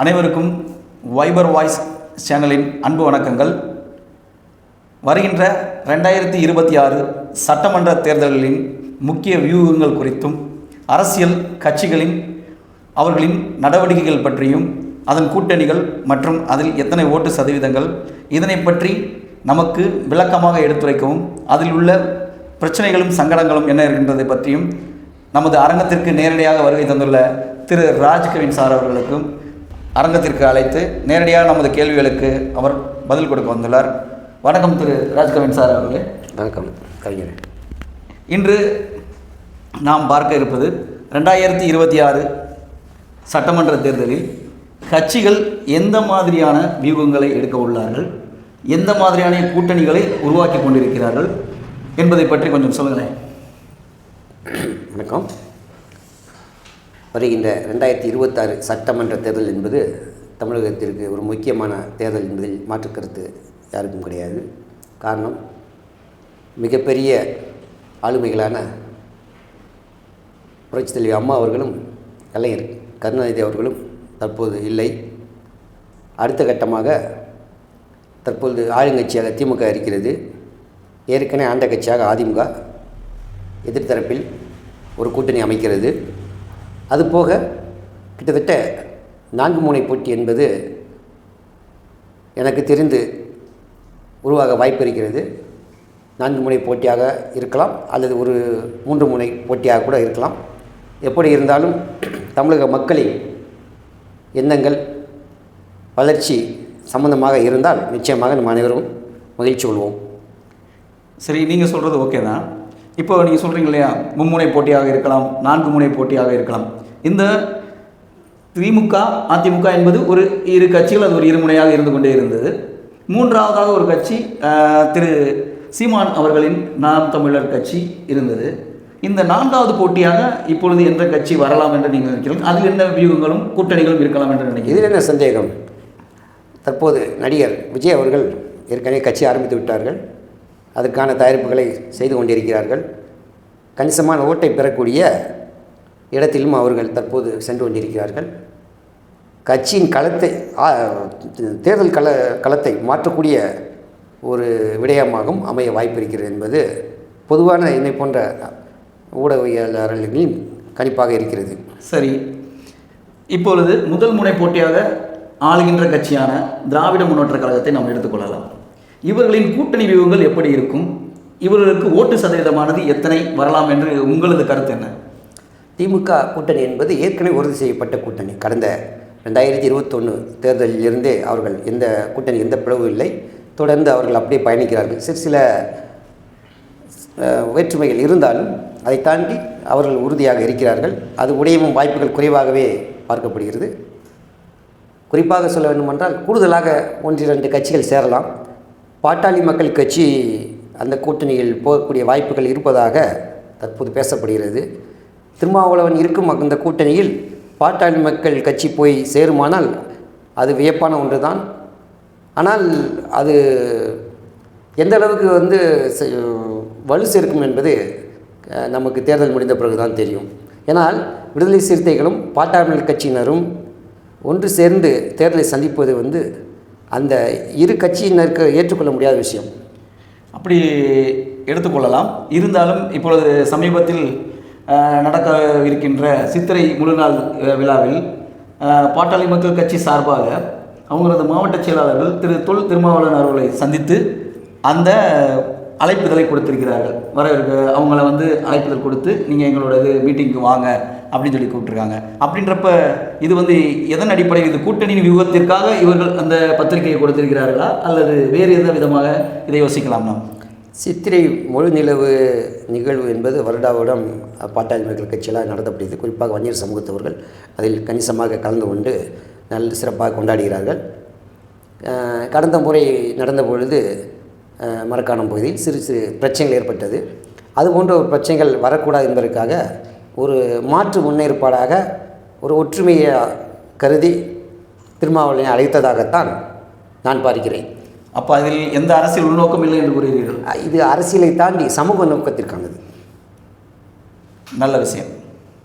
அனைவருக்கும் wiper voice சேனலின் அன்பு வணக்கங்கள். வருகின்ற 2026 சட்டமன்ற தேர்தல்களின் முக்கிய வியூகங்கள் குறித்தும் அரசியல் கட்சிகளின் அவர்களின் நடவடிக்கைகள் பற்றியும் அதன் கூட்டணிகள் மற்றும் அதில் எத்தனை ஓட்டு சதவீதங்கள் இதனை பற்றி நமக்கு விளக்கமாக எடுத்துரைக்கவும் அதில் உள்ள பிரச்சனைகளும் சங்கடங்களும் என்ன இருக்கின்றதை பற்றியும் நமது அரங்கத்திற்கு நேரடியாக வருகை தந்துள்ள திரு ராஜ்கவின் சார் அவர்களுக்கும் அரங்கத்திற்கு அழைத்து நேரடியாக நமது கேள்விகளுக்கு அவர் பதில் கொடுக்க வந்துள்ளார். வணக்கம் திரு ராஜ்கவின் சார் அவர்களே. வணக்கம் கவிஞர். இன்று நாம் பார்க்க இருப்பது 2026 சட்டமன்ற தேர்தலில் கட்சிகள் எந்த மாதிரியான வியூகங்களை எடுக்க உள்ளார்கள், எந்த மாதிரியான கூட்டணிகளை உருவாக்கி கொண்டிருக்கிறார்கள் என்பதை பற்றி கொஞ்சம் சொல்லுங்களேன். வணக்கம். வருகின்ற 2026 சட்டமன்ற தேர்தல் என்பது தமிழகத்திற்கு ஒரு முக்கியமான தேர்தல் என்பதில் மாற்றுக்கருத்து யாருக்கும் கிடையாது. காரணம், மிகப்பெரிய ஆளுமைகளான புரட்சித் தலைவி அம்மா அவர்களும் கலைஞர் கருணாநிதி அவர்களும் தற்போது இல்லை. அடுத்த கட்டமாக தற்போது ஆளுங்கட்சியாக திமுக இருக்கிறது. ஏற்கனவே ஆண்ட கட்சியாக அதிமுக எதிர்த்தரப்பில் ஒரு கூட்டணி அமைக்கிறது. அதுபோக கிட்டத்தட்ட 4 முனை போட்டி என்பது எனக்கு தெரிந்து உருவாக வாய்ப்பு இருக்கிறது. 4 முனை போட்டியாக இருக்கலாம், அல்லது ஒரு 3 முனை போட்டியாக கூட இருக்கலாம். எப்படி இருந்தாலும் தமிழக மக்களின் எண்ணங்கள் வளர்ச்சி சம்பந்தமாக இருந்தால் நிச்சயமாக நம்ம அனைவரும் மகிழ்ச்சி கொள்வோம். சரி, நீங்கள் சொல்கிறது ஓகே தான். இப்போ நீங்கள் சொல்கிறீங்க இல்லையா, மும்முனை போட்டியாக இருக்கலாம், 4 முனை போட்டியாக இருக்கலாம். இந்த திமுக அதிமுக என்பது ஒரு இரு கட்சிகள், அது ஒரு இருமுனையாக இருந்து கொண்டே இருந்தது. மூன்றாவதாக ஒரு கட்சி திரு சீமான் அவர்களின் நாம் தமிழர் கட்சி இருந்தது. இந்த 4வது போட்டியாக இப்பொழுது என்ற கட்சி வரலாம் என்று நீங்கள் நினைக்கிறீர்கள்? அதில் என்ன வியூகங்களும் கூட்டணிகளும் இருக்கலாம் என்று நினைக்கிறீர்கள்? இதில் என்ன சந்தேகம்? தற்போது நடிகர் விஜய் அவர்கள் ஏற்கனவே கட்சி ஆரம்பித்து விட்டார்கள். அதற்கான தயாரிப்புகளை செய்து கொண்டிருக்கிறார்கள். கணிசமான ஓட்டை பெறக்கூடிய இடத்திலும் அவர்கள் தற்போது சென்று கொண்டிருக்கிறார்கள். கட்சியின் தேர்தல் களத்தை மாற்றக்கூடிய ஒரு விடயமாகவும் அமைய வாய்ப்பு இருக்கிறது என்பது பொதுவான என்னை போன்ற ஊடகவியலாளர்களின் கணிப்பாக இருக்கிறது. சரி, இப்பொழுது முதல் முனை போட்டியாக ஆளுகின்ற கட்சியான திராவிட முன்னேற்ற கழகத்தை நாம் எடுத்துக்கொள்ளலாம். இவர்களின் கூட்டணி வியூகங்கள் எப்படி இருக்கும்? இவர்களுக்கு ஓட்டு சதவீதமானது எத்தனை வரலாம் என்று உங்களது கருத்து என்ன? திமுக கூட்டணி என்பது ஏற்கனவே உறுதி செய்யப்பட்ட கூட்டணி. கடந்த 2021 தேர்தலில் இருந்தே அவர்கள் எந்த பிளவும் இல்லை. தொடர்ந்து அவர்கள் அப்படியே பயணிக்கிறார்கள். சில வேற்றுமைகள் இருந்தாலும் அதை தாண்டி அவர்கள் உறுதியாக இருக்கிறார்கள். அது உடையவும் வாய்ப்புகள் குறைவாகவே பார்க்கப்படுகிறது. குறிப்பாக சொல்ல வேண்டுமென்றால் கூடுதலாக 1-2 கட்சிகள் சேரலாம். பாட்டாளி மக்கள் கட்சி அந்த கூட்டணியில் போகக்கூடிய வாய்ப்புகள் இருப்பதாக தற்போது பேசப்படுகிறது. திருமாவளவன் இருக்கும் அந்த கூட்டணியில் பாட்டாளி மக்கள் கட்சி போய் சேருமானால் அது வியப்பான ஒன்று தான். ஆனால் அது எந்த அளவுக்கு வலு சேர்க்கும் என்பது நமக்கு தேர்தல் முடிந்த பிறகு தான் தெரியும். ஏன்னால் விடுதலை சிறுத்தைகளும் பாட்டாளி கட்சியினரும் ஒன்று சேர்ந்து தேர்தலை சந்திப்பது அந்த இரு கட்சியினருக்கு ஏற்றுக்கொள்ள முடியாத விஷயம். அப்படி எடுத்துக்கொள்ளலாம். இருந்தாலும் இப்பொழுது சமீபத்தில் நடக்க இருக்கின்ற சித்திரை முழுநாள் விழாவில் பாட்டாளி மக்கள் கட்சி சார்பாக அவங்களது மாவட்ட செயலாளர்கள் திரு தொல் திருமாவளவன் அவர்களை சந்தித்து அந்த அழைப்புதலை கொடுத்திருக்கிறார்கள். அவங்கள அழைப்புதல் கொடுத்து நீங்கள் எங்களோட மீட்டிங்க்கு வாங்க அப்படின்னு சொல்லி கூப்பிட்டுருக்காங்க. அப்படின்றப்ப இது எதன் அடிப்படையில், இது கூட்டணியின் வியூகத்திற்காக இவர்கள் அந்த பத்திரிகையை கொடுத்திருக்கிறார்களா, அல்லது வேறு எந்த விதமாக இதை யோசிக்கலாம்? நாம் சித்திரை முழு நிலவு நிகழ்வு என்பது வருடாவிடம் பாட்டாளி மக்கள் கட்சியெல்லாம் நடத்தப்படுகிறது. குறிப்பாக வன்னியர் சமூகத்தவர்கள் அதில் கணிசமாக கலந்து கொண்டு நல்ல சிறப்பாக கொண்டாடுகிறார்கள். கடந்த முறை நடந்த பொழுது மரக்காணம் பகுதியில் சிறு பிரச்சனைகள் ஏற்பட்டது. அதுபோன்ற ஒரு பிரச்சனைகள் வரக்கூடாது என்பதற்காக ஒரு மாற்று முன்னேற்பாடாக ஒரு ஒற்றுமையை கருதி திருமாவளவனை அழைத்ததாகத்தான் நான் பார்க்கிறேன். அப்போ அதில் எந்த அரசியல் உள்நோக்கம் இல்லை என்று கூறுகிறீர்கள்? இது அரசியலை தாண்டி சமூக நோக்கத்திற்கானது. நல்ல விஷயம்.